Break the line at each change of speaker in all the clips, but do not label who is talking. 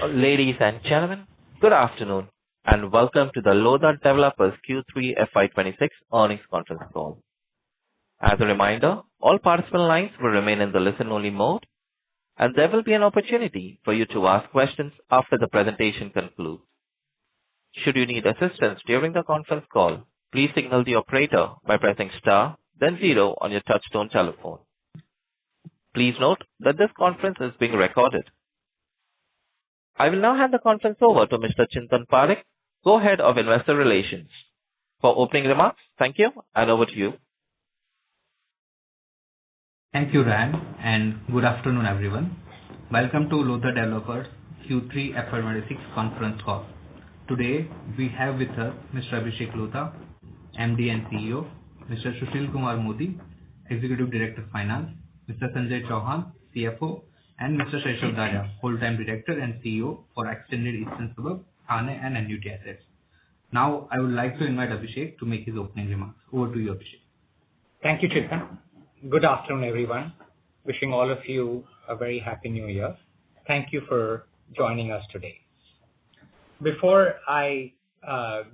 Ladies and gentlemen, good afternoon, and welcome to the Lodha Developers Q3 FY2026 earnings conference call. As a reminder, all participant lines will remain in the listen-only mode, and there will be an opportunity for you to ask questions after the presentation concludes. Should you need assistance during the conference call, please signal the operator by pressing star, then zero on your touchtone telephone. Please note that this conference is being recorded. I will now hand the conference over to Mr. Chintan Parekh, Co-Head of Investor Relations. For opening remarks, thank you, and over to you.
Thank you, Ryan, and good afternoon, everyone. Welcome to Lodha Developers Q3 FY2026 conference call. Today, we have with us Mr. Abhishek Lodha, MD and CEO, Mr. Sushil Kumar Modi, Executive Director of Finance, Mr. Sanjay Chauhan, CFO, and Mr. Shaishav Daria, Full-Time Director and CEO for Extended Eastern Suburbs, Thane and Annuity Assets. Now, I would like to invite Abhishek to make his opening remarks. Over to you, Abhishek.
Thank you, Chintan. Good afternoon, everyone. Wishing all of you a very happy new year. Thank you for joining us today. Before I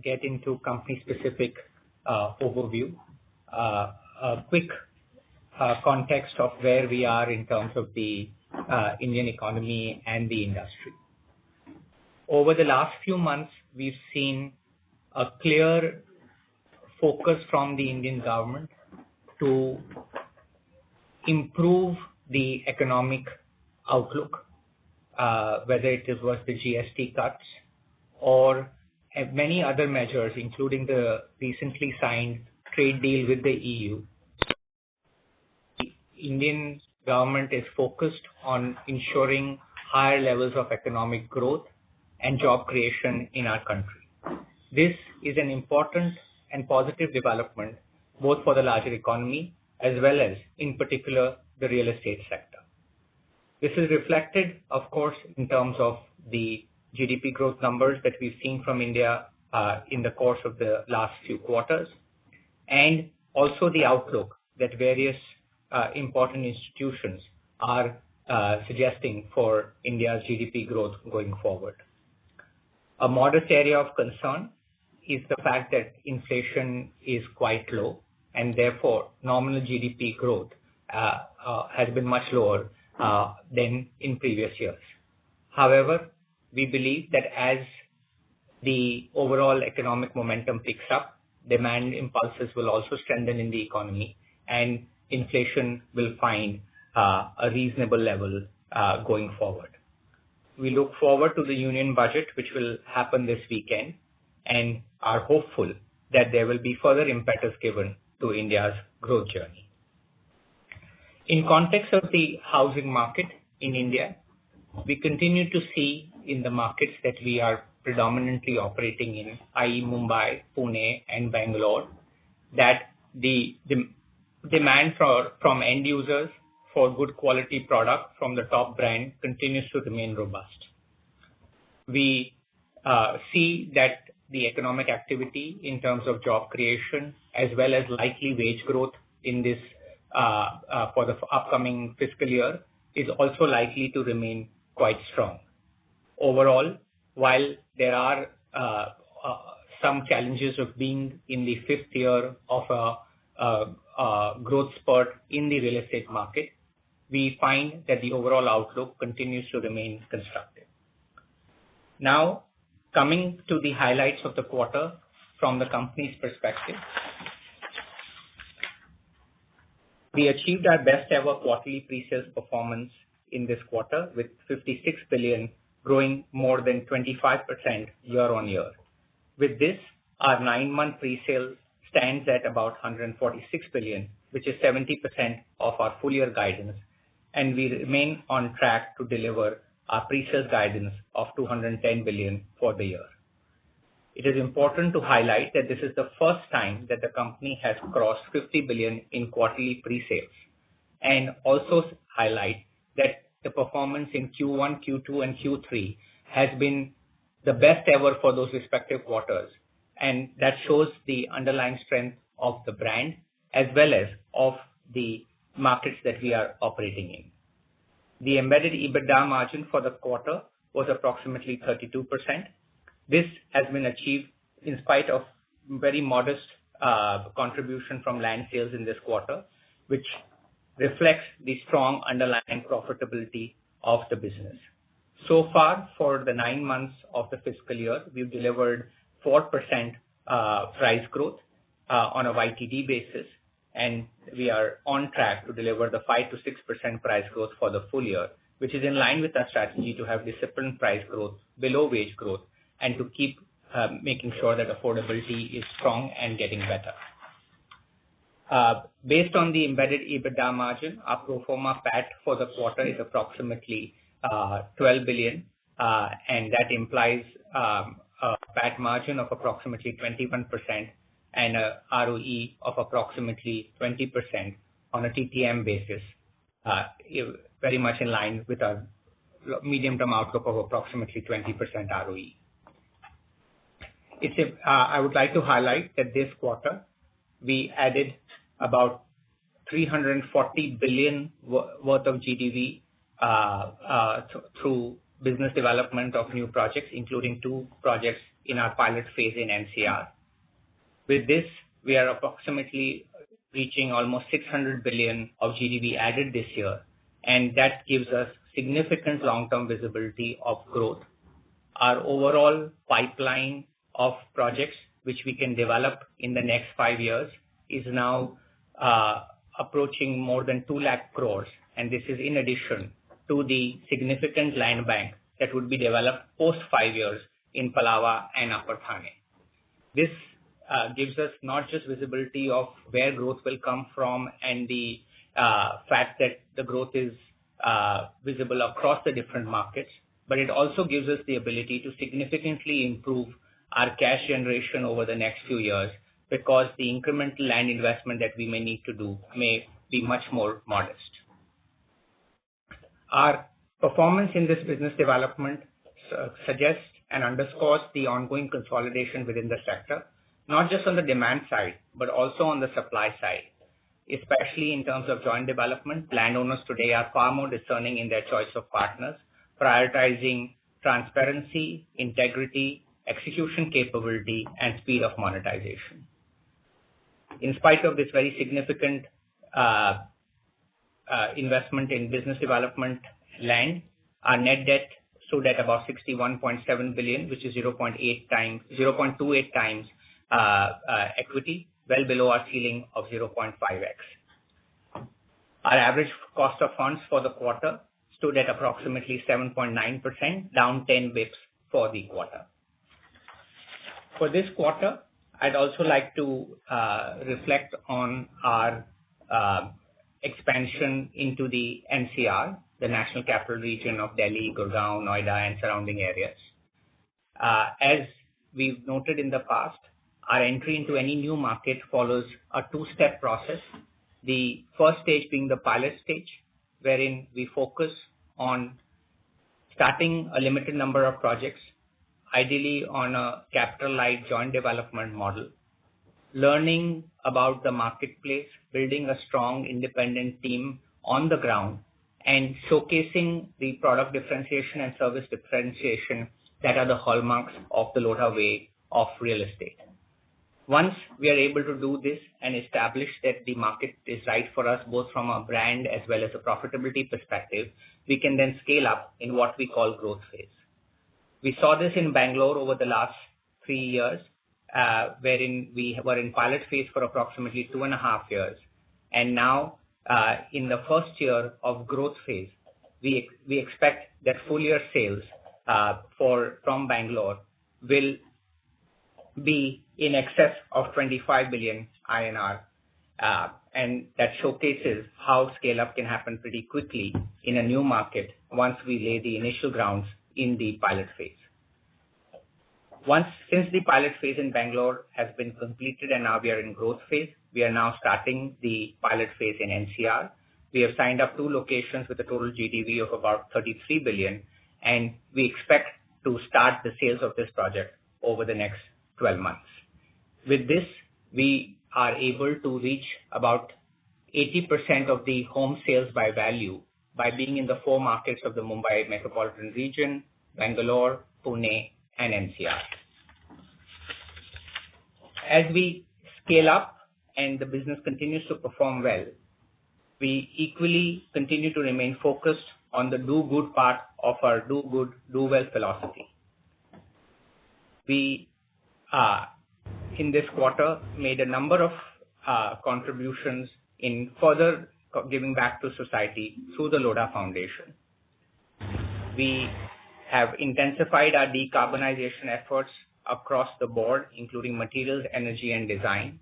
get into company-specific overview, a quick context of where we are in terms of the Indian economy and the industry. Over the last few months, we've seen a clear focus from the Indian government to improve the economic outlook, whether it was the GST cuts or many other measures, including the recently signed trade deal with the EU. The Indian government is focused on ensuring higher levels of economic growth and job creation in our country. This is an important and positive development both for the larger economy as well as, in particular, the real estate sector. This is reflected, of course, in terms of the GDP growth numbers that we've seen from India in the course of the last few quarters, and also the outlook that various important institutions are suggesting for India's GDP growth going forward. A modest area of concern is the fact that inflation is quite low, and therefore nominal GDP growth has been much lower than in previous years. However, we believe that as the overall economic momentum picks up, demand impulses will also strengthen in the economy, and inflation will find a reasonable level going forward. We look forward to the union budget, which will happen this weekend, and are hopeful that there will be further impetus given to India's growth journey. In context of the housing market in India, we continue to see in the markets that we are predominantly operating in, i.e. Mumbai, Pune, and Bangalore, that the demand from end users for good quality product from the top brand continues to remain robust. We see that the economic activity in terms of job creation as well as likely wage growth in this for the upcoming fiscal year is also likely to remain quite strong. Overall, while there are some challenges of being in the fifth year of a growth spurt in the real estate market, we find that the overall outlook continues to remain constructive. Now, coming to the highlights of the quarter from the company's perspective, we achieved our best ever quarterly pre-sales performance in this quarter with 56 billion growing more than 25% year on year. With this, our 9-month pre-sale stands at about 146 billion, which is 70% of our full year guidance, and we remain on track to deliver our pre-sales guidance of 210 billion for the year. It is important to highlight that this is the first time that the company has crossed 50 billion in quarterly pre-sales, and also highlight that the performance in Q1, Q2, and Q3 has been the best ever for those respective quarters, and that shows the underlying strength of the brand as well as of the markets that we are operating in. The embedded EBITDA margin for the quarter was approximately 32%. This has been achieved in spite of very modest contribution from land sales in this quarter, which reflects the strong underlying profitability of the business. So far, for the 9 months of the fiscal year, we've delivered 4% price growth on a YTD basis, and we are on track to deliver the 5 to 6% price growth for the full year, which is in line with our strategy to have disciplined price growth below wage growth and to keep making sure that affordability is strong and getting better. Based on the embedded EBITDA margin, our pro forma PAT for the quarter is approximately 12 billion, and that implies a PAT margin of approximately 21% and a ROE of approximately 20% on a TTM basis, very much in line with our medium-term outlook of approximately 20% ROE. I would like to highlight that this quarter we added about 340 billion worth of GDV through business development of new projects, including 2 projects in our pilot phase in NCR. With this, we are approximately reaching almost 600 billion of GDV added this year, and that gives us significant long-term visibility of growth. Our overall pipeline of projects which we can develop in the next 5 years is now approaching more than 2 lakh crores, and this is in addition to the significant land bank that would be developed post 5 years in Palava and Upper Thane. This gives us not just visibility of where growth will come from and the fact that the growth is visible across the different markets, but it also gives us the ability to significantly improve our cash generation over the next few years, because the incremental land investment that we may need to do may be much more modest. Our performance in this business development suggests and underscores the ongoing consolidation within the sector, not just on the demand side, but also on the supply side. Especially in terms of joint development, landowners today are far more discerning in their choice of partners, prioritizing transparency, integrity, execution capability, and speed of monetization. In spite of this very significant investment in business development land, our net debt stood at about 61.7 billion, which is 0.28 times equity, well below our ceiling of 0.5x. Our average cost of funds for the quarter stood at approximately 7.9%, down 10 bips for the quarter. For this quarter, I'd also like to reflect on our expansion into the NCR, the National Capital Region of Delhi, Gurgaon, Noida, and surrounding areas. As we've noted in the past, our entry into any new market follows a 2-step process. The first stage being the pilot stage, wherein we focus on starting a limited number of projects, ideally on a capital-light joint development model, learning about the marketplace, building a strong independent team on the ground, and showcasing the product differentiation and service differentiation that are the hallmarks of the Lodha way of real estate. Once we are able to do this and establish that the market is right for us, both from a brand as well as a profitability perspective, we can then scale up in what we call growth phase. We saw this in Bangalore over the last 3 years, wherein we were in pilot phase for approximately 2.5 years. And now, in the first year of growth phase, we expect that full year sales from Bangalore will be in excess of 25 billion INR. And that showcases how scale up can happen pretty quickly in a new market once we lay the initial grounds in the pilot phase. Since the pilot phase in Bangalore has been completed and now we are in growth phase, we are now starting the pilot phase in NCR. We have signed up 2 locations with a total GDV of about 33 billion, and we expect to start the sales of this project over the next 12 months. With this, we are able to reach about 80% of the home sales by value by being in the 4 markets of the Mumbai metropolitan region, Bangalore, Pune, and NCR. As we scale up and the business continues to perform well, we equally continue to remain focused on the do good part of our do good, do well philosophy. We, in this quarter, made a number of contributions in further giving back to society through the Lodha Foundation. We have intensified our decarbonization efforts across the board, including materials, energy, and design.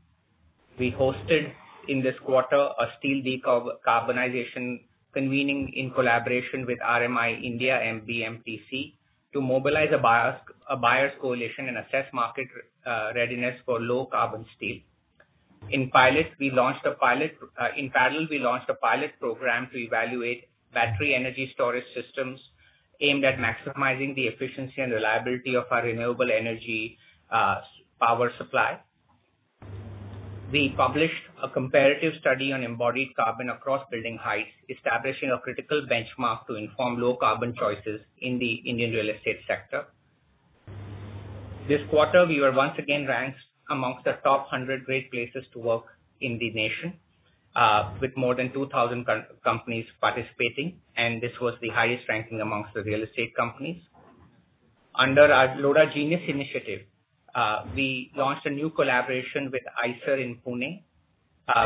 We hosted in this quarter a steel decarbonization convening in collaboration with RMI India and BMTC to mobilize a buyers coalition and assess market readiness for low carbon steel. In parallel, we launched a pilot program to evaluate battery energy storage systems aimed at maximizing the efficiency and reliability of our renewable energy power supply. We published a comparative study on embodied carbon across building heights, establishing a critical benchmark to inform low carbon choices in the Indian real estate sector. This quarter, we were once again ranked amongst the top 100 great places to work in the nation, with more than 2,000 companies participating, and this was the highest ranking amongst the real estate companies. Under our Lodha Genius initiative, we launched a new collaboration with ICER in Pune,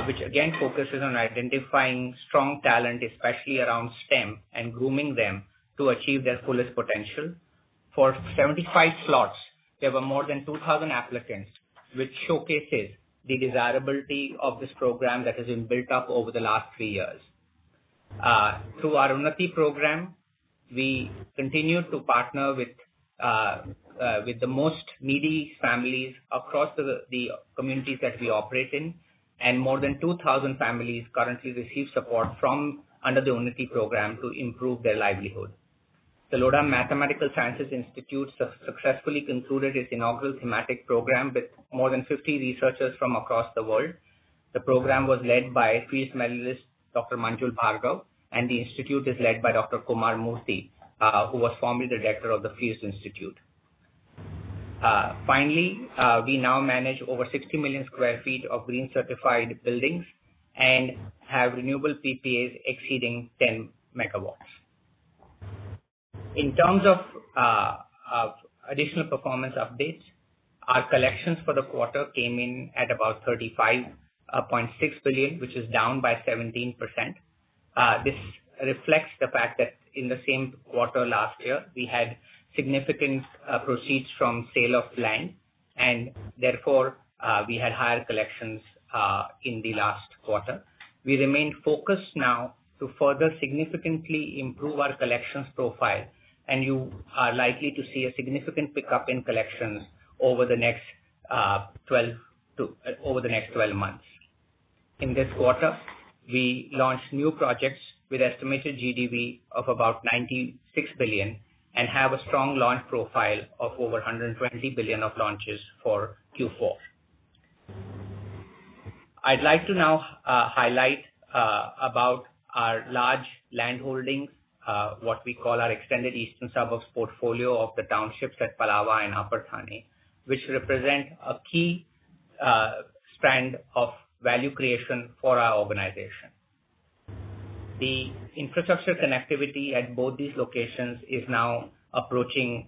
which again focuses on identifying strong talent, especially around STEM, and grooming them to achieve their fullest potential. For 75 slots, there were more than 2,000 applicants, which showcases the desirability of this program that has been built up over the last 3 years. Through our Unnati program, we continue to partner with the most needy families across the communities that we operate in, and more than 2,000 families currently receive support from under the Unnati program to improve their livelihood. The Lodha Mathematical Sciences Institute successfully concluded its inaugural thematic program with more than 50 researchers from across the world. The program was led by Fields Medalist Dr. Manjul Bhargav, and the institute is led by Dr. Kumar Murthy, who was formerly the director of the Fields Institute. Finally, we now manage over 60 million square feet of green certified buildings and have renewable PPAs exceeding 10 megawatts. In terms of additional performance updates, our collections for the quarter came in at about 35.6 billion, which is down by 17%. This reflects the fact that in the same quarter last year, we had significant proceeds from sale of land, and therefore we had higher collections in the last quarter. We remain focused now to further significantly improve our collections profile, and you are likely to see a significant pickup in collections over the next 12 months. In this quarter, we launched new projects with estimated GDV of about 96 billion and have a strong launch profile of over 120 billion of launches for Q4. I'd like to now highlight about our large land holdings, what we call our extended eastern suburbs portfolio of the townships at Palava and Upper Thane, which represent a key strand of value creation for our organization. The infrastructure connectivity at both these locations is now approaching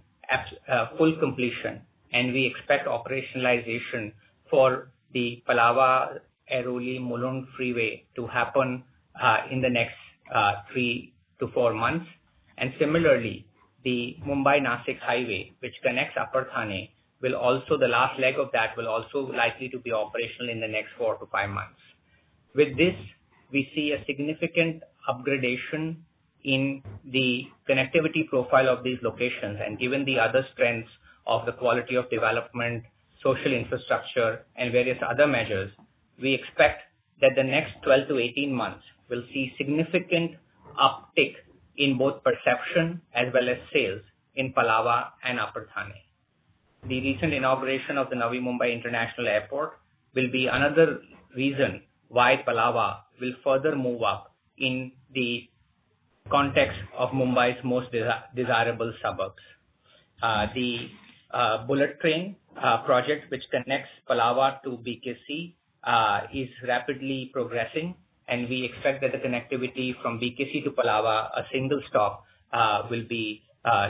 full completion, and we expect operationalization for the Palava Airoli Mulund freeway to happen in the next 3 to 4 months. And similarly, the Mumbai-Nasik highway, which connects Upper Thane, will also, the last leg of that will also likely to be operational in the next 4 to 5 months. With this, we see a significant upgradation in the connectivity profile of these locations, and given the other strengths of the quality of development, social infrastructure, and various other measures, we expect that the next 12 to 18 months will see significant uptick in both perception as well as sales in Palava and Upper Thane. The recent inauguration of the Navi Mumbai International Airport will be another reason why Palava will further move up in the context of Mumbai's most desirable suburbs. The bullet train project, which connects Palava to BKC, is rapidly progressing, and we expect that the connectivity from BKC to Palava, a single stop, will be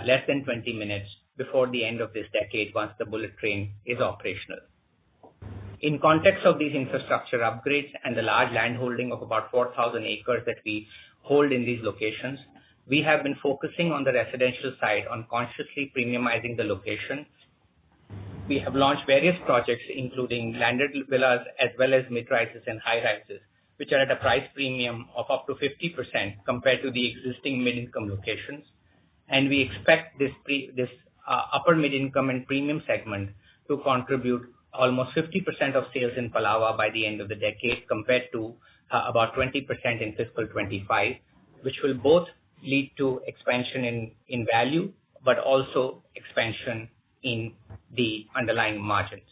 less than 20 minutes before the end of this decade once the bullet train is operational. In context of these infrastructure upgrades and the large landholding of about 4,000 acres that we hold in these locations, we have been focusing on the residential side on consciously premiumizing the location. We have launched various projects, including landed villas as well as mid-rises and high-rises, which are at a price premium of up to 50% compared to the existing mid-income locations. And we expect this upper mid-income and premium segment to contribute almost 50% of sales in Palava by the end of the decade, compared to about 20% in fiscal 25, which will both lead to expansion in value, but also expansion in the underlying margins.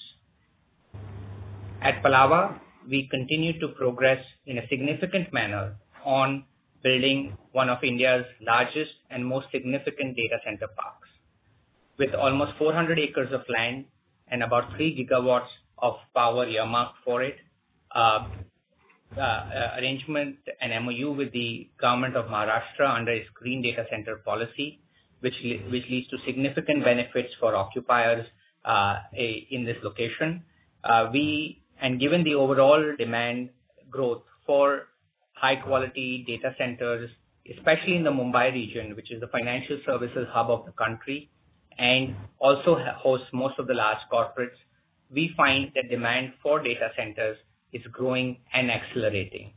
At Palava, we continue to progress in a significant manner on building one of India's largest and most significant data center parks. With almost 400 acres of land and about 3 gigawatts of power earmarked for it, arrangement and MOU with the government of Maharashtra under its green data center policy, which leads to significant benefits for occupiers in this location. Given the overall demand growth for high quality data centers, especially in the Mumbai region, which is the financial services hub of the country, and also hosts most of the large corporates, we find that demand for data centers is growing and accelerating.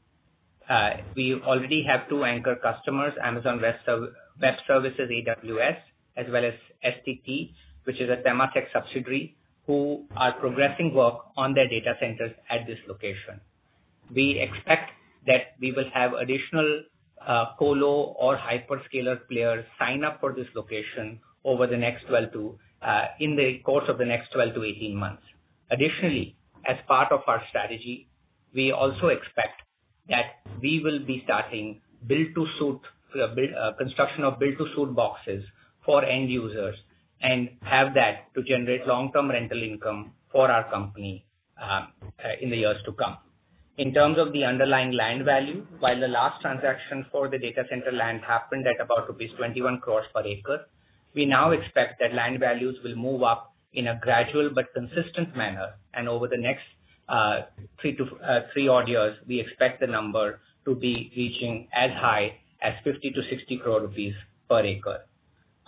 We already have 2 anchor customers, Amazon Web Services, AWS, as well as STT, which is a Temasek subsidiary, who are progressing work on their data centers at this location. We expect that we will have additional colo or hyperscaler players sign up for this location over the next in the course of the next 12 to 18 months. Additionally, as part of our strategy, we also expect that we will be starting construction of build-to-suit boxes for end users and have that to generate long-term rental income for our company in the years to come. In terms of the underlying land value, while the last transaction for the data center land happened at about rupees 21 crores per acre, we now expect that land values will move up in a gradual but consistent manner, and over the next 3 odd years, we expect the number to be reaching as high as 50 to 60 crore rupees per acre.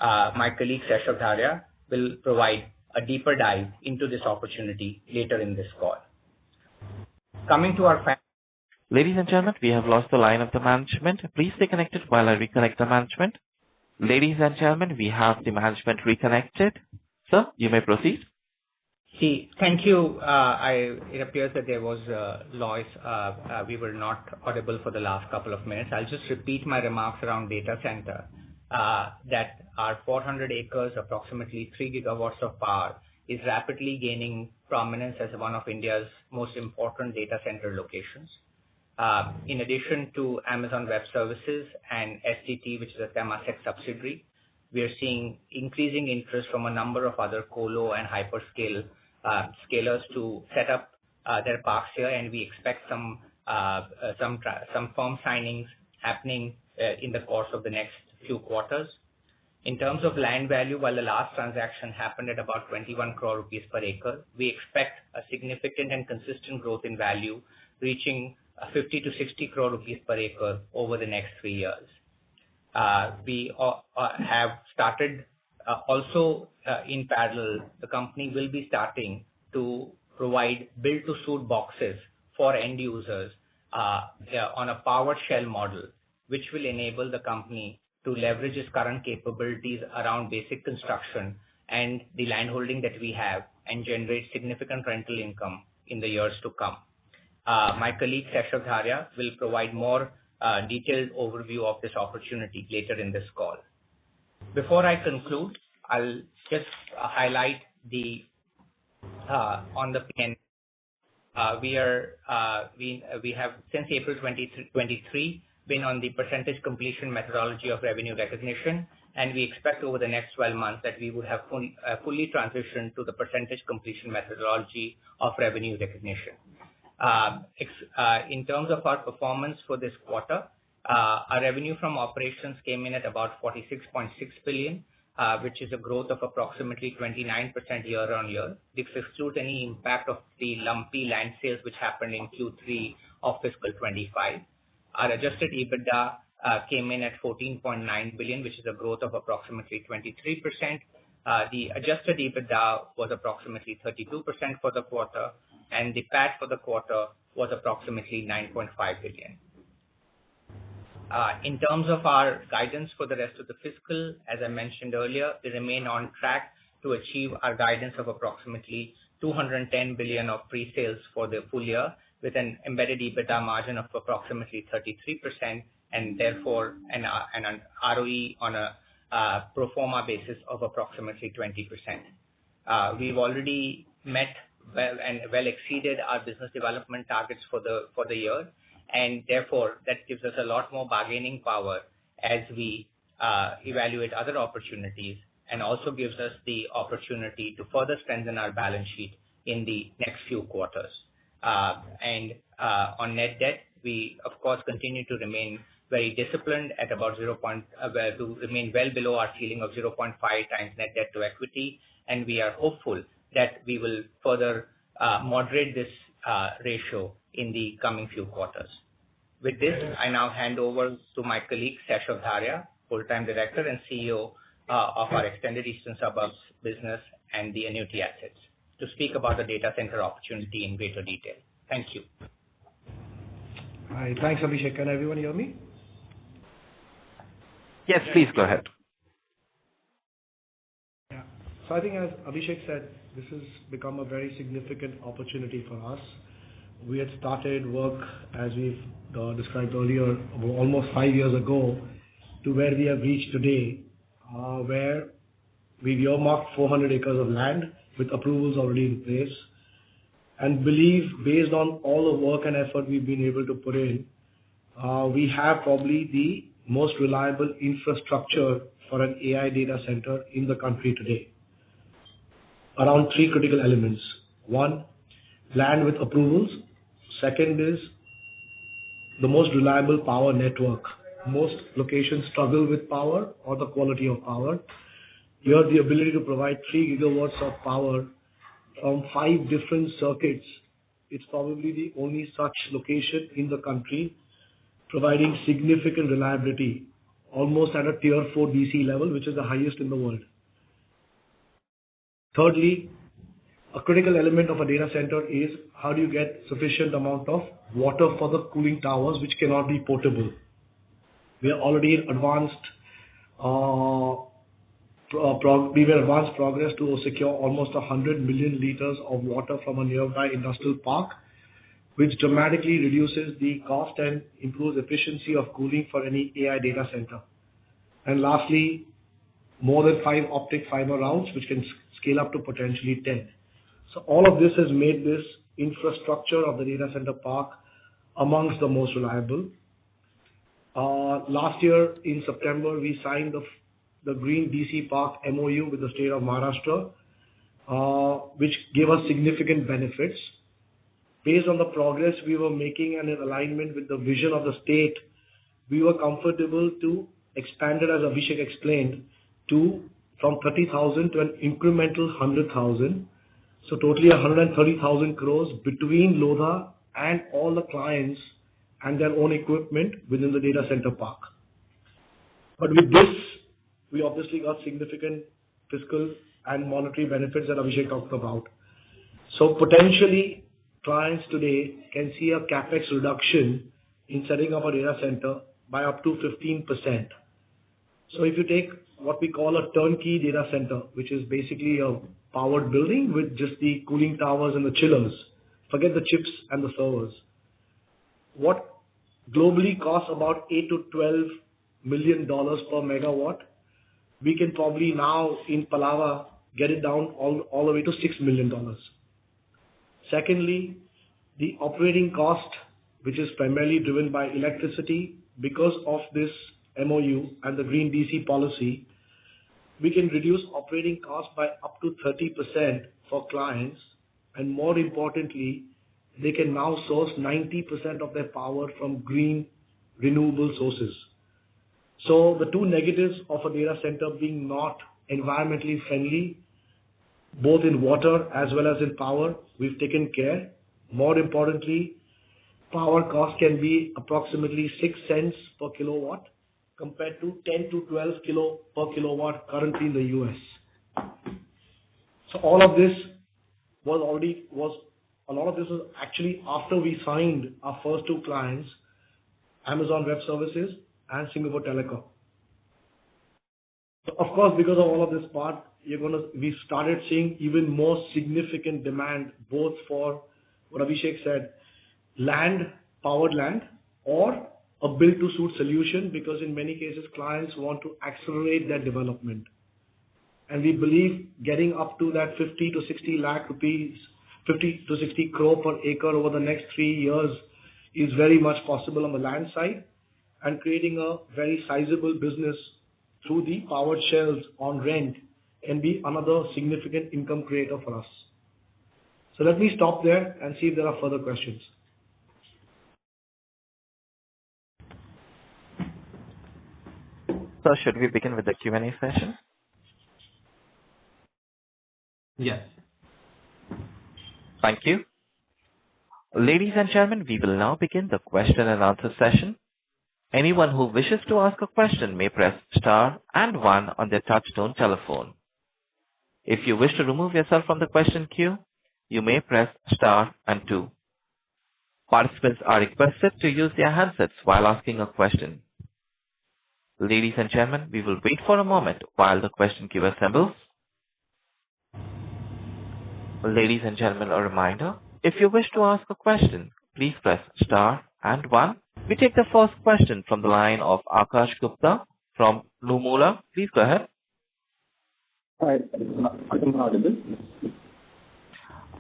My colleague Seshav Dharia will provide a deeper dive into this opportunity later in this call. Coming to our
Ladies and gentlemen, we have lost the line of the management. Please stay connected while I reconnect the management. Ladies and gentlemen, we have the management reconnected. Sir, you may proceed.
Thank you. It appears that there was noise. We were not audible for the last couple of minutes. I'll just repeat my remarks around data center. That our 400 acres, approximately 3 gigawatts of power, is rapidly gaining prominence as one of India's most important data center locations. In addition to Amazon Web Services and STT, which is a Temasek subsidiary, we are seeing increasing interest from a number of other colo and hyperscale scalers to set up their parks here, and we expect some firm signings happening in the course of the next few quarters. In terms of land value, while the last transaction happened at about 21 crore rupees per acre, we expect a significant and consistent growth in value, reaching 50 to 60 crore rupees per acre over the next 3 years. We have started also in parallel, the company will be starting to provide build-to-suit boxes for end users on a powered shell model, which will enable the company to leverage its current capabilities around basic construction and the land holding that we have and generate significant rental income in the years to come. My colleague Seshav Dharia will provide more detailed overview of this opportunity later in this call. Before I conclude, I'll just highlight on the PN. We have since April 2023 been on the percentage completion methodology of revenue recognition, and we expect over the next 12 months that we would have fully transitioned to the percentage completion methodology of revenue recognition. In terms of our performance for this quarter, our revenue from operations came in at about 46.6 billion, which is a growth of approximately 29% year-on-year. This excludes any impact of the lumpy land sales which happened in Q3 of fiscal 25. Our adjusted EBITDA came in at 14.9 billion, which is a growth of approximately 23%. The adjusted EBITDA was approximately 32% for the quarter, and the PAT for the quarter was approximately 9.5 billion. In terms of our guidance for the rest of the fiscal, as I mentioned earlier, we remain on track to achieve our guidance of approximately 210 billion of pre-sales for the full year, with an embedded EBITDA margin of approximately 33%, and therefore an ROE on a pro forma basis of approximately 20%. We've already met and well exceeded our business development targets for the year, and therefore that gives us a lot more bargaining power as we evaluate other opportunities, and also gives us the opportunity to further strengthen our balance sheet in the next few quarters. On net debt, we of course continue to remain very disciplined at about to remain well below our ceiling of 0.5 times net debt to equity, and we are hopeful that we will further moderate this ratio in the coming few quarters. With this, I now hand over to my colleague, Seshav Dharia, Full-time Director and CEO of our Extended Eastern Suburbs business and the annuity assets, to speak about the data center opportunity in greater detail. Thank you.
Hi, thanks Abhishek. Can everyone hear me?
Yes, please go ahead.
Yeah. So I think as Abhishek said, this has become a very significant opportunity for us. We had started work, as we've described earlier, almost 5 years ago, to where we have reached today, where we've earmarked 400 acres of land with approvals already in place, and believe based on all the work and effort we've been able to put in, we have probably the most reliable infrastructure for an AI data center in the country today. Around 3 critical elements. 1, land with approvals. Second is the most reliable power network. Most locations struggle with power or the quality of power. Here, the ability to provide 3 gigawatts of power from 5 different circuits, it's probably the only such location in the country, providing significant reliability, almost at a tier 4 DC level, which is the highest in the world. Thirdly, a critical element of a data center is how do you get sufficient amount of water for the cooling towers, which cannot be portable. We are already in advanced progress to secure almost 100 million liters of water from a nearby industrial park, which dramatically reduces the cost and improves efficiency of cooling for any AI data center. And lastly, more than 5 optic fiber routes, which can scale up to potentially 10. So all of this has made this infrastructure of the data center park amongst the most reliable. Last year in September, we signed the Green DC Park MOU with the state of Maharashtra, which gave us significant benefits. Based on the progress we were making and in alignment with the vision of the state, we were comfortable to expand it, as Abhishek explained, from 30,000 to an incremental 100,000. So totally 130,000 crores between Lodha and all the clients and their own equipment within the data center park. But with this, we obviously got significant fiscal and monetary benefits that Abhishek talked about. So potentially, clients today can see a capex reduction in setting up a data center by up to 15%. So if you take what we call a turnkey data center, which is basically a powered building with just the cooling towers and the chillers, forget the chips and the servers, what globally costs about $8 to $12 million per megawatt, we can probably now in Palava get it down all the way to $6 million. Secondly, the operating cost, which is primarily driven by electricity, because of this MOU and the Green DC policy, we can reduce operating costs by up to 30% for clients, and more importantly, they can now source 90% of their power from green renewable sources. So the two negatives of a data center being not environmentally friendly, both in water as well as in power, we've taken care. More importantly, power cost can be approximately 6 cents per kilowatt compared to 10 to 12 kilo per kilowatt currently in the US. So all of this a lot of this was actually after we signed our first two clients, Amazon Web Services and Singapore Telecom. So of course, because of all of this part, we started seeing even more significant demand, both for what Abhishek said, powered land, or a build-to-suit solution, because in many cases, clients want to accelerate their development. And we believe getting up to that 50 to 60 lakh rupees, 50 to 60 crore per acre over the next 3 years is very much possible on the land side, and creating a very sizable business through the powered shells on rent can be another significant income creator for us. So let me stop there and see if there are further questions.
So should we begin with the Q&A session?
Yes.
Thank you. Ladies and gentlemen, we will now begin the question and answer session. Anyone who wishes to ask a question may press star and one on their touchtone telephone. If you wish to remove yourself from the question queue, you may press star and two. Participants are requested to use their handsets while asking a question. Ladies and gentlemen, we will wait for a moment while the question queue assembles. Ladies and gentlemen, a reminder, if you wish to ask a question, please press star and one. We take the first question from the line of Akash Gupta from Nomura. Please go ahead.
Hi, I'm audible.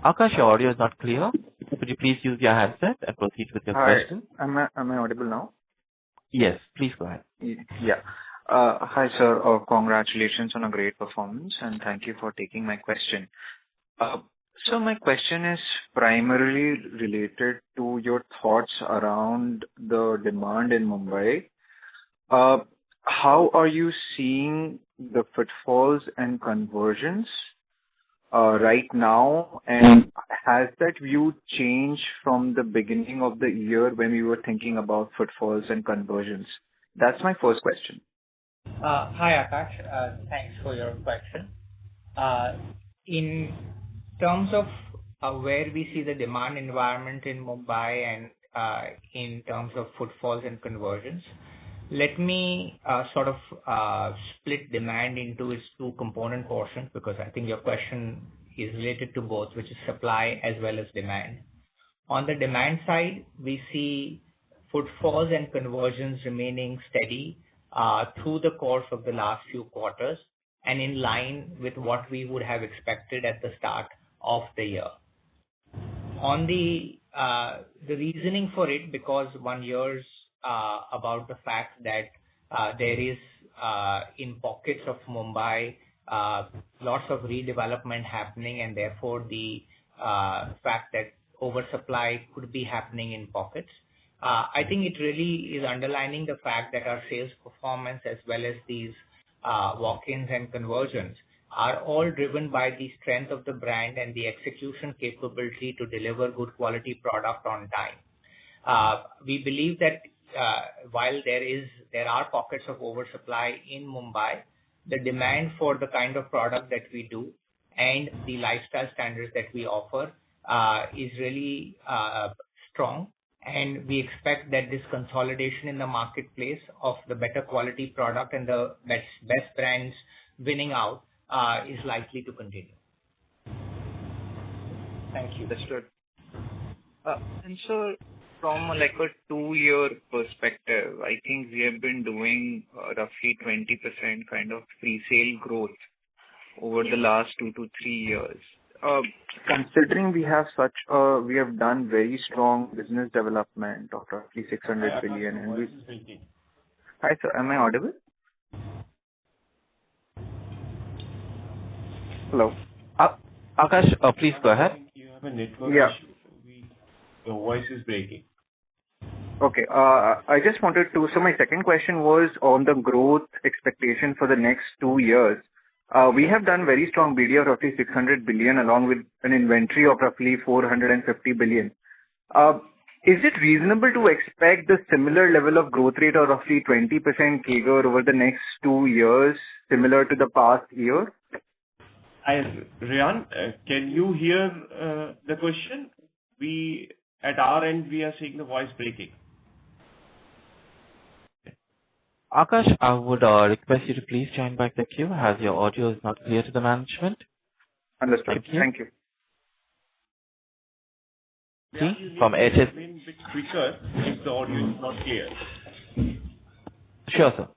Akash, your audio is not clear. Could you please use your handset and proceed with your question?
Am I audible now?
Yes, please go ahead.
Yeah. Hi, sir. Congratulations on a great performance, and thank you for taking my question. So my question is primarily related to your thoughts around the demand in Mumbai. How are you seeing the footfalls and conversions right now, and has that view changed from the beginning of the year when we were thinking about footfalls and conversions? That's my first question.
Hi, Akash. Thanks for your question. In terms of where we see the demand environment in Mumbai and in terms of footfalls and conversions, let me sort of split demand into its two component portions, because I think your question is related to both, which is supply as well as demand. On the demand side, we see footfalls and conversions remaining steady through the course of the last few quarters and in line with what we would have expected at the start of the year. On the reasoning for it, because one hears about the fact that there is in pockets of Mumbai lots of redevelopment happening, and therefore the fact that oversupply could be happening in pockets. I think it really is underlining the fact that our sales performance as well as these walk-ins and conversions are all driven by the strength of the brand and the execution capability to deliver good quality product on time. We believe that while there are pockets of oversupply in Mumbai, the demand for the kind of product that we do and the lifestyle standards that we offer is really strong. And we expect that this consolidation in the marketplace of the better quality product and the best brands winning out is likely to continue. Thank you.
Understood. And so from like a 2-year perspective, I think we have been doing roughly 20% kind of pre-sale growth over the last 2 to 3 years. Considering we have done very strong business development of roughly 600 billion. And Hi, sir. Am I audible? Hello.
Akash, please go ahead.
I think you have a network
Yeah.
issue. Your voice is breaking.
Okay. I just wanted to. So my second question was on the growth expectation for the next 2 years. We have done very strong BD of roughly 600 billion along with an inventory of roughly 450 billion. Is it reasonable to expect the similar level of growth rate of roughly 20% CAGR over the next 2 years, similar to the past year?
Rian, can you hear the question? At our end, we are seeing the voice breaking.
Akash, I would request you to please join back the queue as your audio is not clear to the management.
Understood.
Thank you.
Thank you.
From
You
HS.
remain a bit quicker if the audio is not clear.
Sure, sir.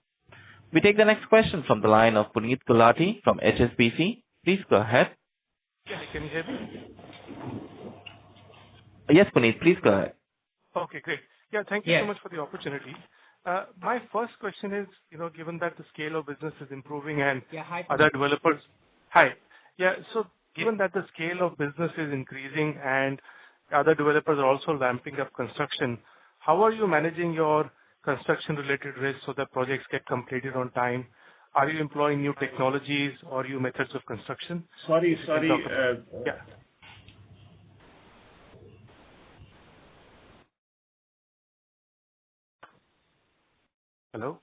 We take the next question from the line of Puneet Gulati from HSBC. Please go ahead.
Yeah, can you hear me?
Yes, Puneet, please go ahead.
Okay, great. Yeah, thank you
Yes.
so much for the opportunity. My first question is, given that the scale of business is improving and
Yeah, hi.
other developers. Hi. Yeah, so given that the scale of business is increasing and other developers are also ramping up construction, how are you managing your construction-related risks so that projects get completed on time? Are you employing new technologies or new methods of construction?
Sorry.
Yeah. Hello?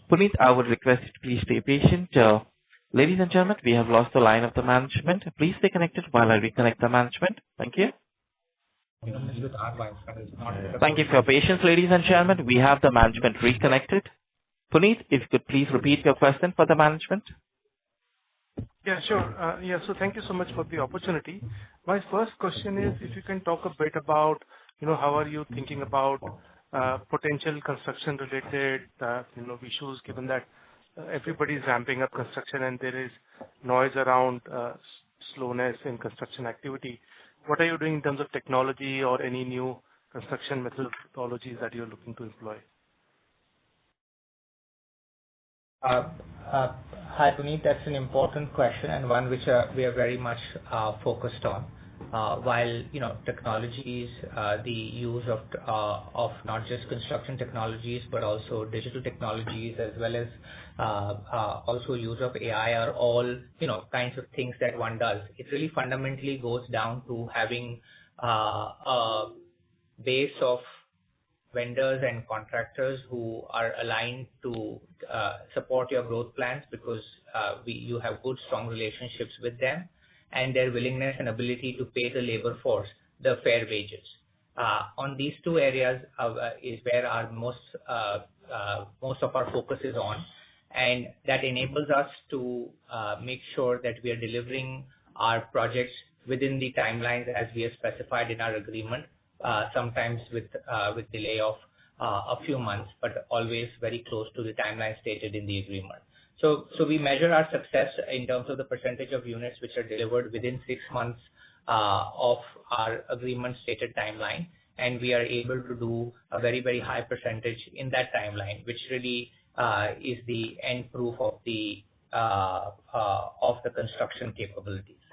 Puneet, I would request you to please stay patient. Ladies and gentlemen, we have lost the line of the management. Please stay connected while I reconnect the management. Thank you. Thank you for your patience, ladies and gentlemen. We have the management reconnected. Puneet, if you could please repeat your question for the management.
Yeah, sure. So thank you so much for the opportunity. My first question is if you can talk a bit about, how are you thinking about potential construction-related, issues, given that everybody is ramping up construction and there is noise around slowness in construction activity. What are you doing in terms of technology or any new construction methodologies that you're looking to employ?
Hi, Puneet. That's an important question and one which we are very much focused on. While technologies, the use of not just construction technologies but also digital technologies as well as also use of AI are all kinds of things that one does. It really fundamentally goes down to having a base of vendors and contractors who are aligned to support your growth plans because you have good, strong relationships with them and their willingness and ability to pay the labor force the fair wages. On these two areas is where our most of our focus is on, and that enables us to make sure that we are delivering our projects within the timelines as we have specified in our agreement. Sometimes with delay of a few months, but always very close to the timeline stated in the agreement. So we measure our success in terms of the percentage of units which are delivered within 6 months of our agreement stated timeline, and we are able to do a very, very high percentage in that timeline, which really is the end proof of the construction capabilities.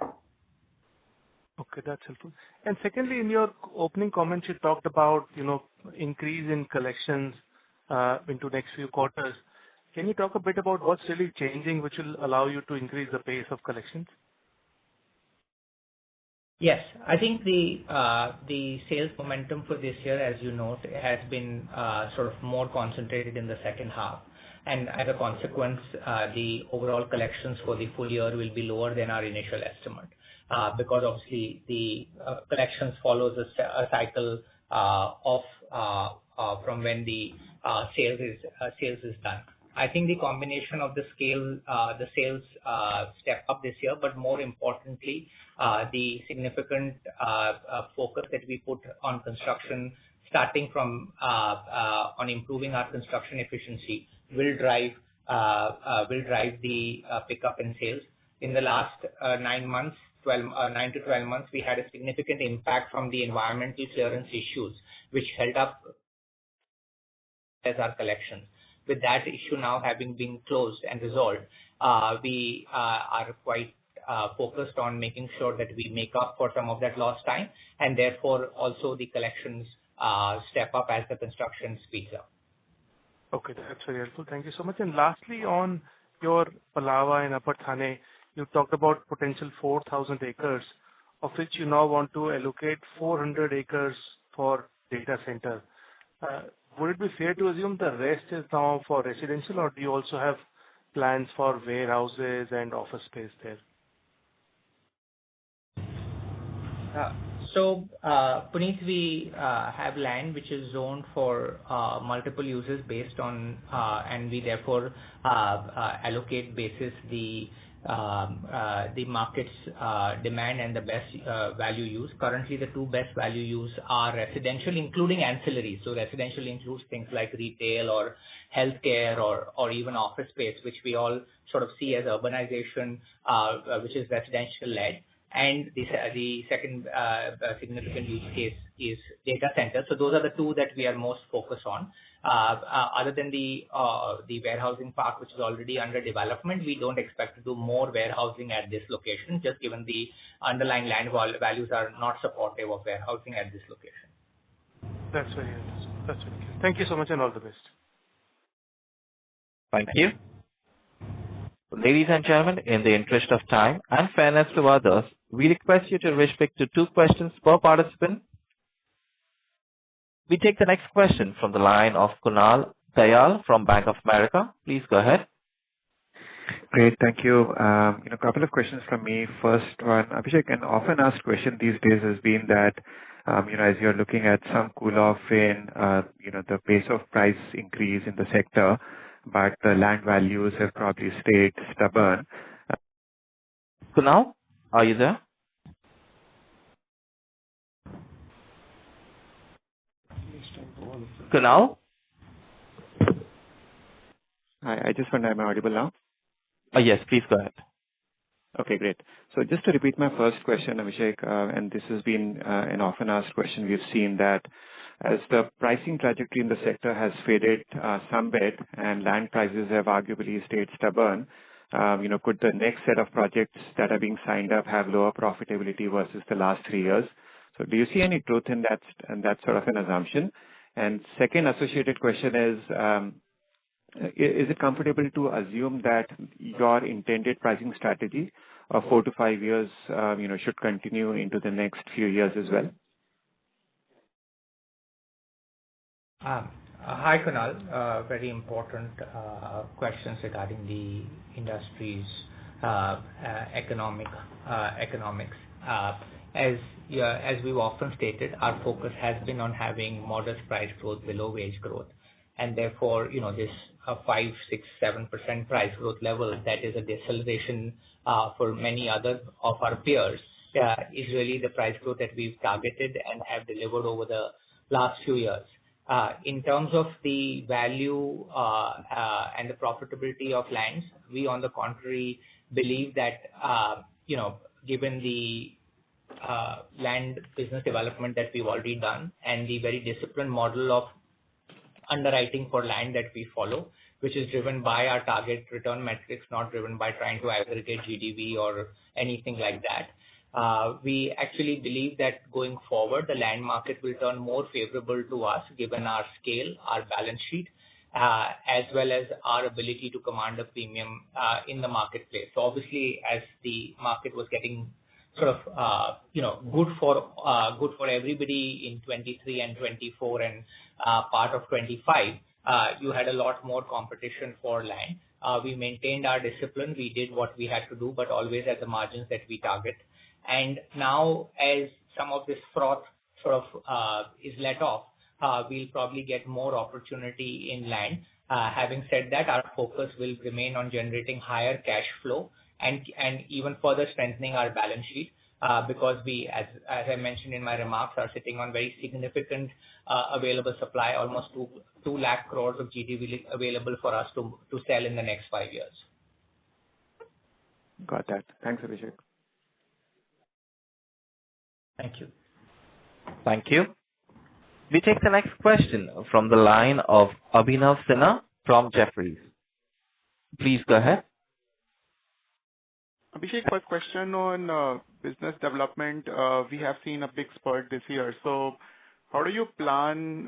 Okay, that's helpful. And secondly, in your opening comments, you talked about, increase in collections into next few quarters. Can you talk a bit about what's really changing, which will allow you to increase the pace of collections?
Yes, I think the sales momentum for this year, as you note, has been sort of more concentrated in the second half. And as a consequence, the overall collections for the full year will be lower than our initial estimate. Because obviously the collections follows a cycle from when the sales is done. I think the combination of the sales step up this year, but more importantly, the significant focus that we put on construction, starting from on improving our construction efficiency, will drive the pickup in sales. In the last 9 to 12 months, we had a significant impact from the environmental clearance issues, which held up as our collections. With that issue now having been closed and resolved, we are quite focused on making sure that we make up for some of that lost time, and therefore also the collections step up as the construction speeds up.
Okay, that's very helpful. Thank you so much. And lastly, on your Palava and Upper Thane, you talked about potential 4,000 acres, of which you now want to allocate 400 acres for data center. Would it be fair to assume the rest is now for residential, or do you also have plans for warehouses and office space there?
So, Puneet, we have land which is zoned for multiple uses based on, and we therefore allocate basis the market's demand and the best value use. Currently, the two best value use are residential, including ancillaries. So, residential includes things like retail or healthcare or even office space, which we all sort of see as urbanization, which is residential led. And the second significant use case is data center. So those are the two that we are most focused on. Other than the warehousing park, which is already under development, we don't expect to do more warehousing at this location, just given the underlying land values are not supportive of warehousing at this location.
That's very interesting. That's very clear. Thank you so much, and all the best.
Thank you. Ladies and gentlemen, in the interest of time and fairness to others, we request you to restrict to 2 questions per participant. We take the next question from the line of Kunal Dayal from Bank of America. Please go ahead.
Great. Thank you. A couple of questions from me. First one, Abhishek, an often asked question these days has been that, as you're looking at some cool off in, the pace of price increase in the sector, but the land values have probably stayed stubborn.
Kunal, are you there? Kunal?
Hi, I just wonder, am I audible now?
Yes, please go ahead.
Okay, great. So just to repeat my first question, Abhishek, and this has been an often asked question, we've seen that as the pricing trajectory in the sector has faded some bit and land prices have arguably stayed stubborn, could the next set of projects that are being signed up have lower profitability versus the last 3 years? So do you see any truth in that sort of an assumption? And second associated question is it comfortable to assume that your intended pricing strategy of 4 to 5 years, should continue into the next few years as well?
Hi, Kunal. Very important questions regarding the industry's economics. As we've often stated, our focus has been on having modest price growth below wage growth. And therefore, this 5, 6, 7% price growth level that is a deceleration for many other of our peers is really the price growth that we've targeted and have delivered over the last few years. In terms of the value and the profitability of lands, we on the contrary believe that, given the land business development that we've already done and the very disciplined model of underwriting for land that we follow, which is driven by our target return metrics, not driven by trying to aggregate GDV or anything like that. We actually believe that going forward, the land market will turn more favorable to us given our scale, our balance sheet, as well as our ability to command a premium in the marketplace. So obviously, as the market was getting sort of good for everybody in 23 and 24 and part of 25, you had a lot more competition for land. We maintained our discipline. We did what we had to do, but always at the margins that we target. And now, as some of this froth sort of is let off, we'll probably get more opportunity in land. Having said that, our focus will remain on generating higher cash flow and even further strengthening our balance sheet because we, as I mentioned in my remarks, are sitting on very significant available supply, almost 2 lakh crores of GDV available for us to sell in the next 5 years.
Got that. Thanks, Abhishek.
Thank you.
Thank you. We take the next question from the line of Abhinav Sinha from Jefferies. Please go ahead.
Abhishek, first question on business development. We have seen a big spurt this year. So how do you plan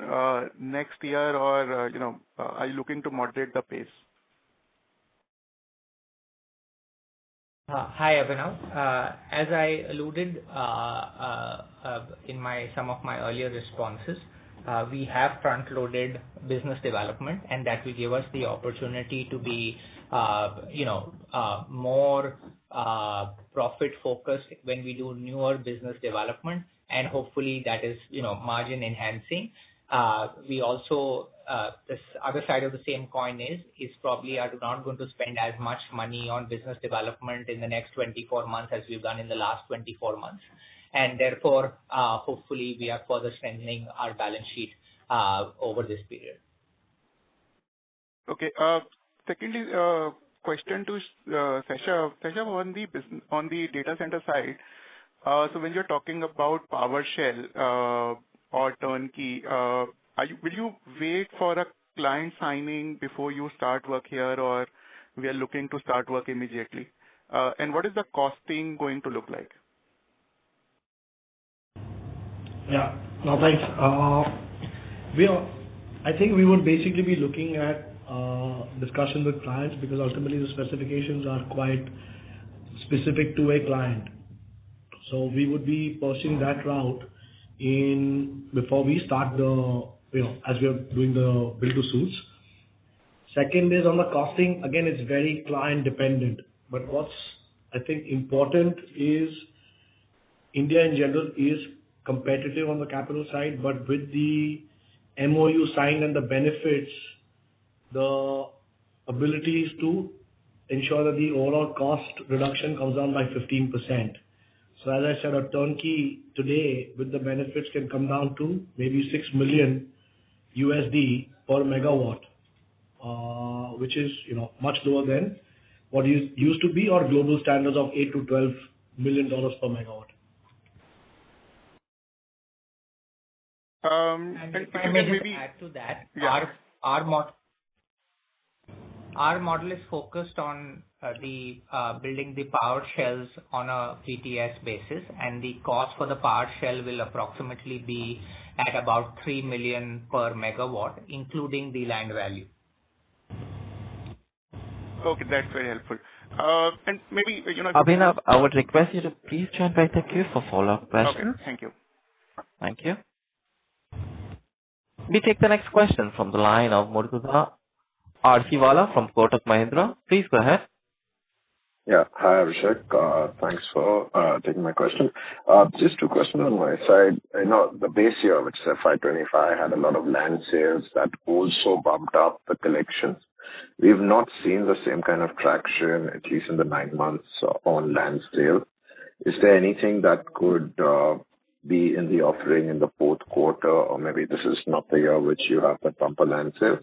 next year, or are you looking to moderate the pace?
Hi, Abhinav. As I alluded in some of my earlier responses, we have front-loaded business development, and that will give us the opportunity to be, more profit-focused when we do newer business development, and hopefully that is, margin enhancing. We also, this other side of the same coin is probably are not going to spend as much money on business development in the next 24 months as we've done in the last 24 months. And therefore, hopefully we are further strengthening our balance sheet over this period.
Okay. Secondly, question to Sesha. Sesha, on the data center side, so when you're talking about PowerShell or turnkey, will you wait for a client signing before you start work here, or we are looking to start work immediately? And what is the costing going to look like?
Yeah. No, thanks. I think we would basically be looking at discussion with clients, because ultimately the specifications are quite specific to a client. So we would be pursuing that route before we start as we are doing the build to suits. Second is on the costing. Again, it's very client dependent. But what's I think important is India in general is competitive on the capital side, but with the MOU signed and the benefits, the ability is to ensure that the overall cost reduction comes down by 15%. So as I said, a turnkey today with the benefits can come down to maybe $6 million per megawatt, which is much lower than what used to be our global standards of $8 to $12 million per megawatt.
And if I may just add to that, yeah. Our model is focused on building the PowerShells on a PTS basis, and the cost for the PowerShell will approximately be at about $3 million per megawatt, including the land value.
Okay, that's very helpful. And maybe
Abhinav, I would request you to please join back the queue for follow-up questions.
Okay, thank you.
Thank you. We take the next question from the line of Murtuza Arsiwala from Kotak Mahindra. Please go ahead.
Yeah. Hi, Abhishek. Thanks for taking my question. Just two questions on my side. The base year, which is FY25, had a lot of land sales that also bumped up the collections. We've not seen the same kind of traction, at least in the 9 months, on land sales. Is there anything that could be in the offering in the fourth quarter, or maybe this is not the year which you have that bumper land sales?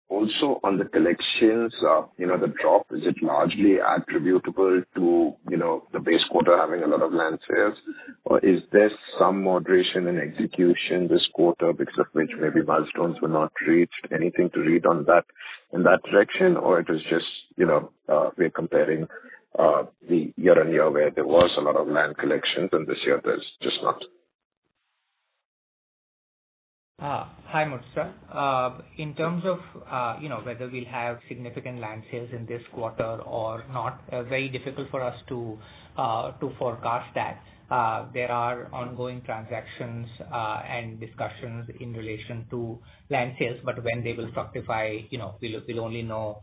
Also, on the collections, the drop, is it largely attributable to, the base quarter having a lot of land sales? Or is there some moderation in execution this quarter because of which maybe milestones were not reached? Anything to read on that in that direction? Or it is just, we're comparing the year-on-year where there was a lot of land collections and this year there's just not?
Hi, Murtuza. In terms of, whether we'll have significant land sales in this quarter or not, very difficult for us to forecast that. There are ongoing transactions and discussions in relation to land sales, but when they will fructify, we'll only know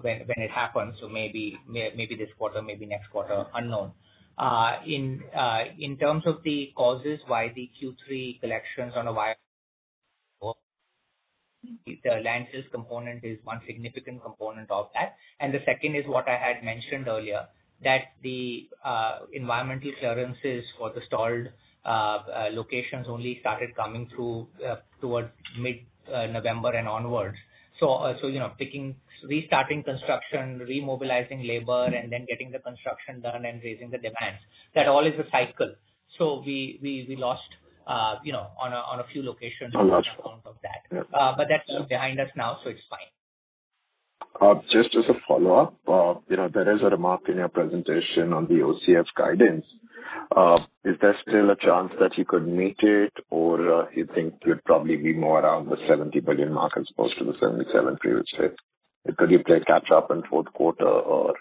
when it happens. So maybe this quarter, maybe next quarter, unknown. In terms of the causes why the Q3 collections on a the land sales component is one significant component of that. And the second is what I had mentioned earlier, that the environmental clearances for the stalled locations only started coming through towards mid-November and onwards. So restarting construction, remobilizing labor, and then getting the construction done and raising the demands. That all is a cycle. So we lost on a few locations on account of that. Yeah. But that's behind us now, so it's fine.
Just as a follow-up, there is a remark in your presentation on the OCF guidance. Is there still a chance that you could meet it, or you think you'd probably be more around the 70 billion mark as opposed to the 77 previously? Could you play catch up in fourth quarter or?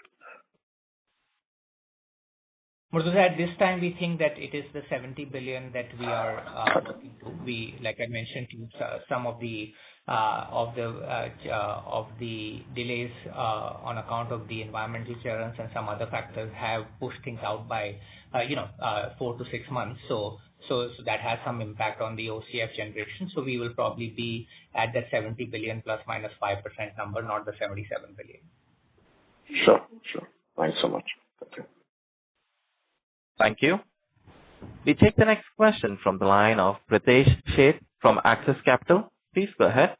Murtuza, at this time, we think that it is the 70 billion that we are working to. We, like I mentioned, some of the delays on account of the environmental clearance and some other factors have pushed things out by 4 to 6 months. So that has some impact on the OCF generation. So we will probably be at that 70 billion plus minus 5% number, not the 77 billion.
Sure. Thanks so much. Okay.
Thank you. We take the next question from the line of Pritesh Sheth from Axis Capital. Please go ahead.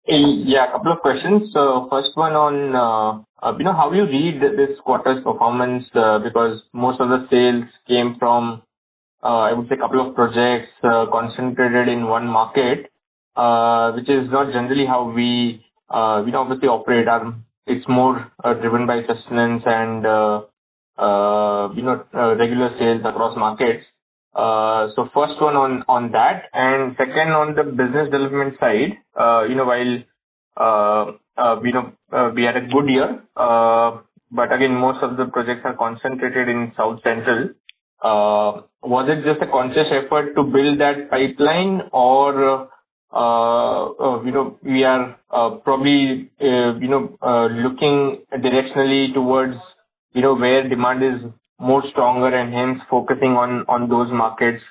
Yeah, a couple of questions. So first one on, how you read this quarter's performance, because most of the sales came from, I would say, a couple of projects concentrated in one market, which is not generally how we obviously operate. It's more driven by sustenance and regular sales across markets. So first one on that, and second on the business development side, while we had a good year, but again, most of the projects are concentrated in South Central. Was it just a conscious effort to build that pipeline, or we are probably looking directionally towards where demand is more stronger and hence focusing on those markets?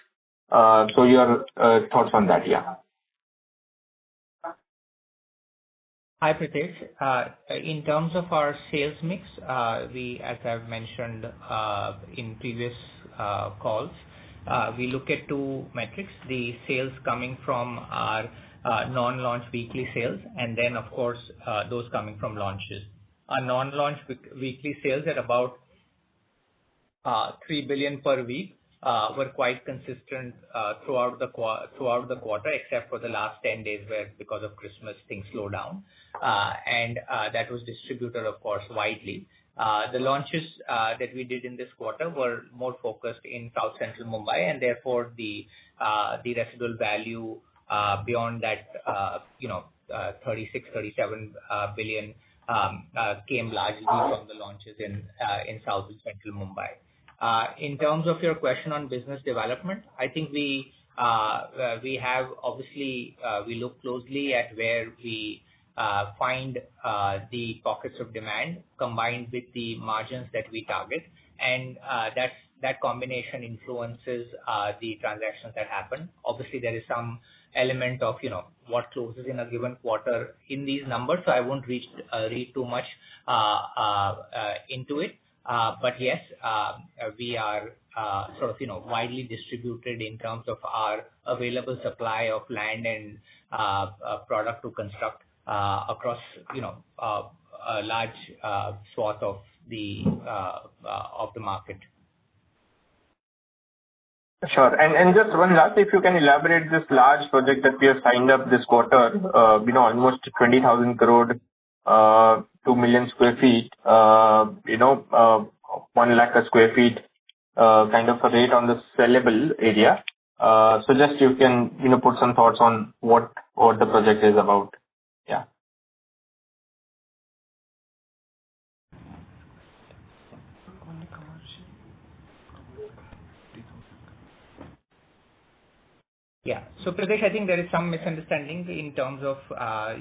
So your thoughts on that, yeah.
Hi, Pritesh. In terms of our sales mix, we, as I've mentioned in previous calls, we look at two metrics: the sales coming from our non-launch weekly sales, and then, of course, those coming from launches. Our non-launch weekly sales at about 3 billion per week were quite consistent throughout the quarter, except for the last 10 days where, because of Christmas, things slowed down. And that was distributed, of course, widely. The launches that we did in this quarter were more focused in South Central Mumbai, and therefore the residual value beyond that, 36-37 billion came largely from the launches in South and Central Mumbai. In terms of your question on business development, I think we have obviously we look closely at where we find the pockets of demand combined with the margins that we target, and that combination influences the transactions that happen. Obviously, there is some element of what closes in a given quarter in these numbers, so I won't read too much into it. But yes, we are sort of widely distributed in terms of our available supply of land and product to construct across a large swath of the market.
Sure. And just one last, if you can elaborate this large project that we have signed up this quarter, almost 20,000 crore, 2 million square feet, 1 lakh a square feet, kind of a rate on the sellable area. So just you can, put some thoughts on what the project is about. Yeah.
Yeah. So Pradesh, I think there is some misunderstanding in terms of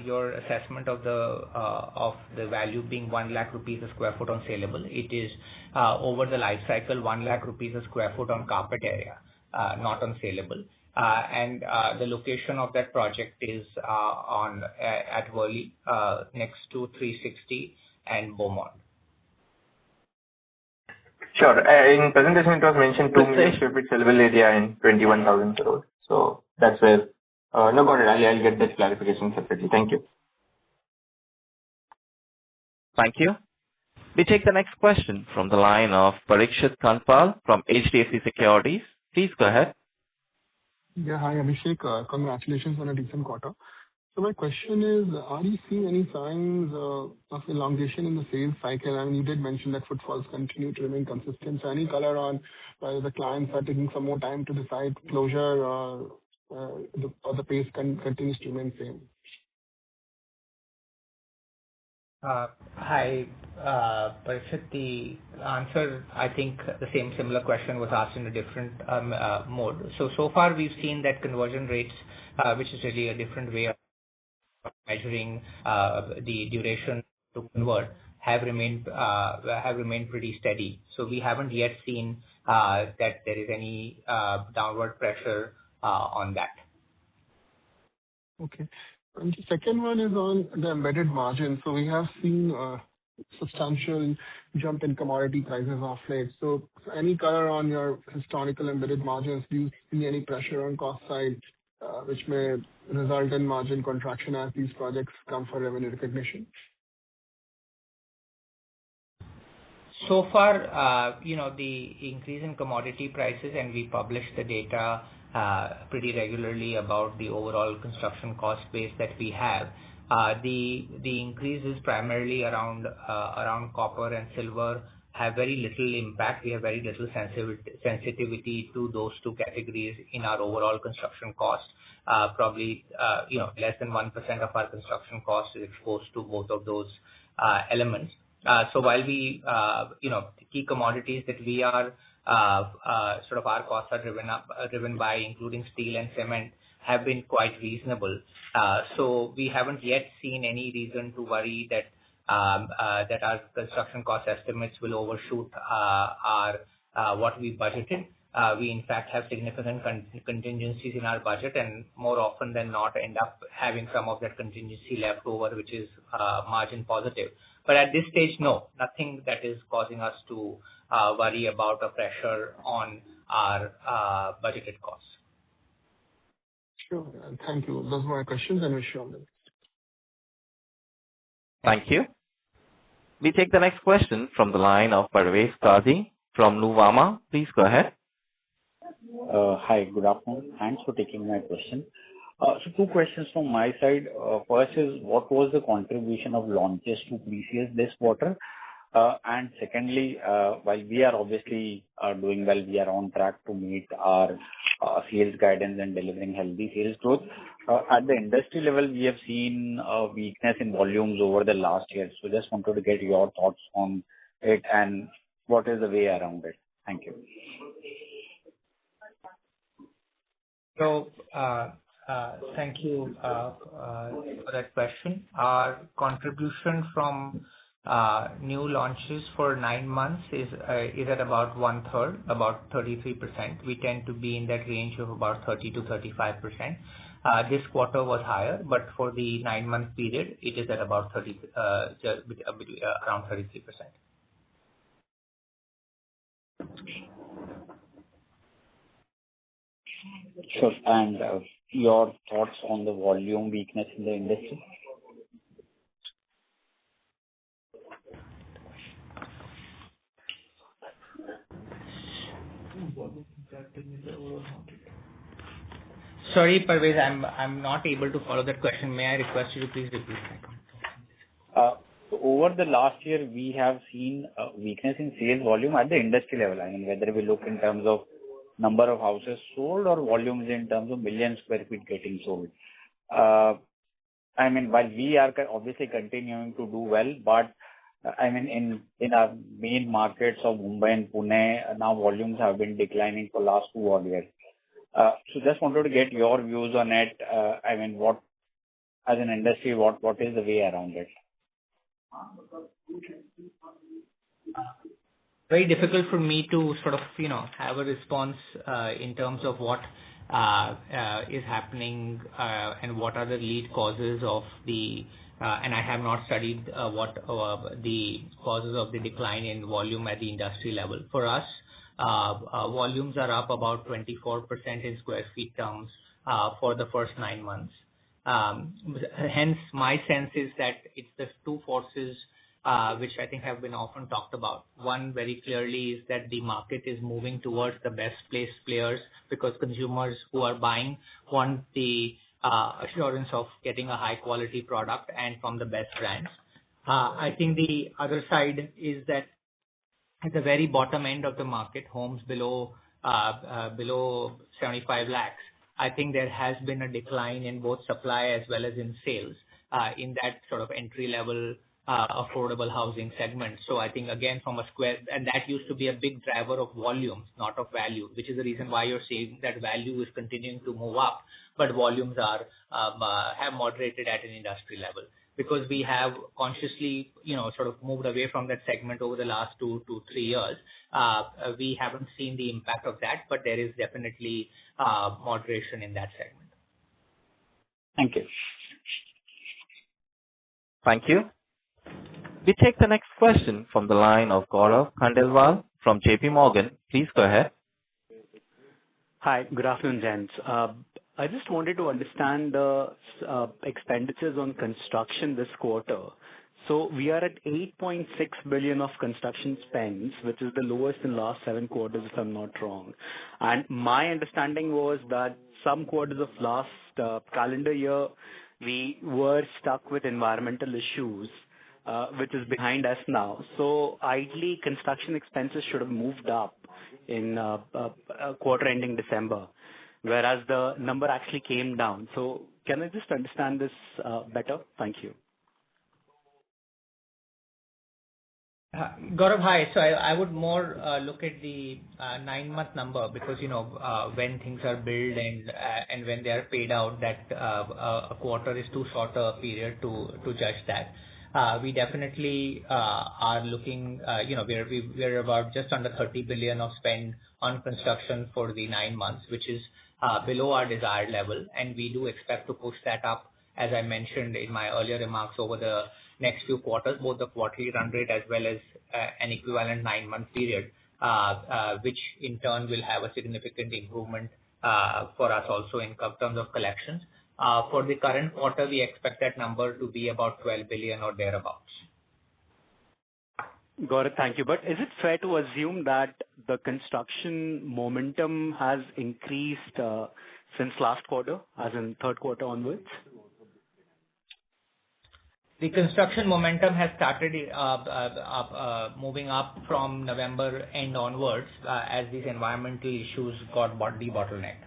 your assessment of the value being 1 lakh rupees a square foot on saleable. It is over the life cycle 1 lakh rupees a square foot on carpet area, not on saleable. And the location of that project is at Worli, next to 360 and Beaumont.
Sure. In presentation, it was mentioned 2 million square feet sellable area in 21,000 crores. So that's where, no, got it. I'll get that clarification separately. Thank you.
Thank you. We take the next question from the line of Parikshit Kandpal from HDFC Securities. Please go ahead.
Yeah, hi, Abhishek. Congratulations on a decent quarter. So my question is, are you seeing any signs of elongation in the sales cycle? I mean, you did mention that footfalls continue to remain consistent. So any color on whether the clients are taking some more time to decide closure or the pace continues to remain same?
Hi, Parikshit. The answer, I think the similar question was asked in a different mode. So far we've seen that conversion rates, which is really a different way of measuring the duration to convert, have remained pretty steady. So we haven't yet seen that there is any downward pressure on that.
Okay. And the second one is on the embedded margin. So we have seen a substantial jump in commodity prices of late. So any color on your historical embedded margins? Do you see any pressure on cost side, which may result in margin contraction as these projects come for revenue recognition?
So far, the increase in commodity prices, and we publish the data pretty regularly about the overall construction cost base that we have. The increase is primarily around copper and silver, have very little impact. We have very little sensitivity to those two categories in our overall construction cost. Probably less than 1% of our construction cost is exposed to both of those elements. So while we the key commodities that we are sort of our costs are driven by, including steel and cement, have been quite reasonable. So we haven't yet seen any reason to worry that our construction cost estimates will overshoot our what we budgeted. We in fact have significant contingencies in our budget, and more often than not end up having some of that contingency left over, which is margin positive. But at this stage, no, nothing that is causing us to worry about a pressure on our budgeted costs.
Sure. Thank you. Those were my questions, and wish you all the best.
Thank you. We take the next question from the line of Parvez Qazi from Nuvama. Please go ahead.
Hi, good afternoon. Thanks for taking my question. So two questions from my side. First is, what was the contribution of launches to PCS this quarter? And secondly, while we are obviously doing well, we are on track to meet our sales guidance and delivering healthy sales growth. At the industry level, we have seen a weakness in volumes over the last year. So just wanted to get your thoughts on it and what is the way around it. Thank you.
So, thank you for that question. Our contribution from new launches for 9 months is at about 1/3, about 33%. We tend to be in that range of about 30 to 35%. This quarter was higher, but for the 9-month period, it is at about around 33%.
Sure. And your thoughts on the volume weakness in the industry?
Sorry, Parvez, I'm not able to follow that question. May I request you to please repeat that?
Over the last year, we have seen weakness in sales volume at the industry level. I mean, whether we look in terms of number of houses sold or volumes in terms of million square feet getting sold. I mean, while we are obviously continuing to do well, but I mean, in our main markets of Mumbai and Pune, now volumes have been declining for last 2 odd years. So just wanted to get your views on it. I mean, what, as an industry, what is the way around it?
Very difficult for me to sort of, have a response in terms of what is happening and what are the lead causes of the, and I have not studied what the causes of the decline in volume at the industry level. For us, volumes are up about 24% in square feet terms for the first 9 months. Hence, my sense is that it's the two forces which I think have been often talked about. One very clearly is that the market is moving towards the best placed players because consumers who are buying want the assurance of getting a high quality product and from the best brands. I think the other side is that at the very bottom end of the market, homes below 75 lakhs, I think there has been a decline in both supply as well as in sales in that sort of entry level affordable housing segment. So I think again from a square, and that used to be a big driver of volumes, not of value, which is the reason why you're seeing that value is continuing to move up, but volumes are have moderated at an industry level. Because we have consciously, sort of moved away from that segment over the last 2 to 3 years, we haven't seen the impact of that, but there is definitely moderation in that segment.
Thank you.
Thank you. We take the next question from the line of Gaurav Khandelwal from JP Morgan. Please go ahead.
Hi, good afternoon, gents. I just wanted to understand the expenditures on construction this quarter. So we are at 8.6 billion of construction spends, which is the lowest in last 7 quarters, if I'm not wrong. And my understanding was that some quarters of last calendar year, we were stuck with environmental issues, which is behind us now. So ideally, construction expenses should have moved up in quarter ending December, whereas the number actually came down. So can I just understand this better? Thank you.
Gaurav, hi. So I would more look at the 9-month number because, when things are billed and when they are paid out, that a quarter is too short a period to judge that. We definitely are looking, we're about just under 30 billion of spend on construction for the 9 months, which is below our desired level. And we do expect to push that up, as I mentioned in my earlier remarks, over the next few quarters, both the quarterly run rate as well as an equivalent 9-month period, which in turn will have a significant improvement for us also in terms of collections. For the current quarter, we expect that number to be about 12 billion or thereabouts.
Got it. Thank you. But is it fair to assume that the construction momentum has increased since last quarter, as in third quarter onwards?
The construction momentum has started moving up from November end onwards as these environmental issues got debottlenecked.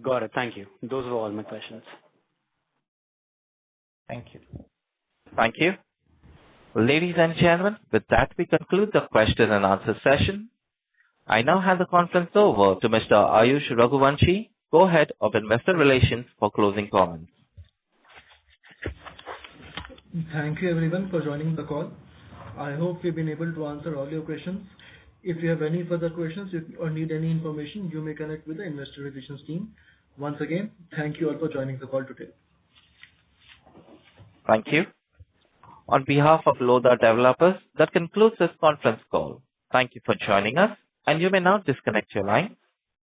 Got it. Thank you. Those were all my questions.
Thank you.
Thank you. Ladies and gentlemen, with that, we conclude the question and answer session. I now hand the conference over to Mr. Ayush Raghuvanshi, Co-Head of Investor Relations, for closing comments.
Thank you everyone for joining the call. I hope we've been able to answer all your questions. If you have any further questions or need any information, you may connect with the Investor Relations team. Once again, thank you all for joining the call today.
Thank you. On behalf of Lodha Developers, that concludes this conference call. Thank you for joining us, and you may now disconnect your line.